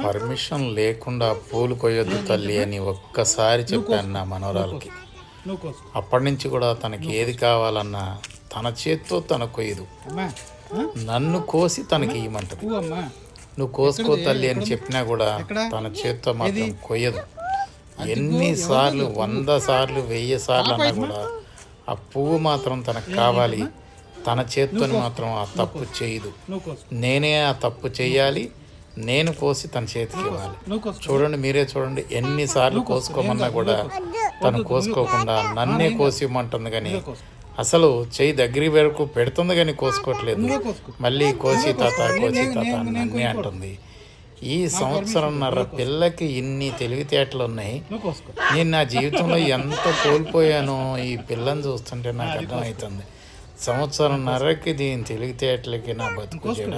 Permission లేకుండా పూలు కొయ్యొద్దు తల్లి అని ఒక్కసారి చెప్పాను నా మనవరాలకి. అప్పటి నుంచి కూడా తనకి ఏది కావాలన్నా తన చేత్తో తన కొయ్యదు, నన్ను కోసి తనకి ఇవ్వమంటది. నువ్వు కోసుకో తల్లి అని చెప్పినా కూడా తన చేత్తో మాత్రం కొయ్యదు. ఎన్నిసార్లు 100 సార్లు 1000 సార్లు అన్నా కూడా ఆ పువ్వు మాత్రం తనకు కావాలి. తన చేత్తోని మాత్రం ఆ తప్పు చేయదు. నేనే ఆ తప్పు చేయాలి, నేను కోసి తన చేతికి ఇవ్వాలి. చూడండి, మీరే చూడండి, ఎన్నిసార్లు కోసుకోమన్నా కూడా తను కోసుకోకుండా నన్నే కోసి ఇవ్వమంటుంది. కానీ అసలు చెయ్యి దగ్గర వరకు పెడుతుంది కానీ కోసుకోవట్లేదు. మళ్ళీ కోసి తాత అని నన్నే అంటుంది. ఈ సంవత్సరంన్నర పిల్లకి ఇన్ని తెలివితేటలు ఉన్నాయి. నేను నా జీవితంలో ఎంత కోల్పోయానో ఈ పిల్లని చూస్తుంటే నాకు అర్థమవుతుంది. సంవత్సరంన్నరకి దీని తెలివితేటలకి నా బతుకు చెడ.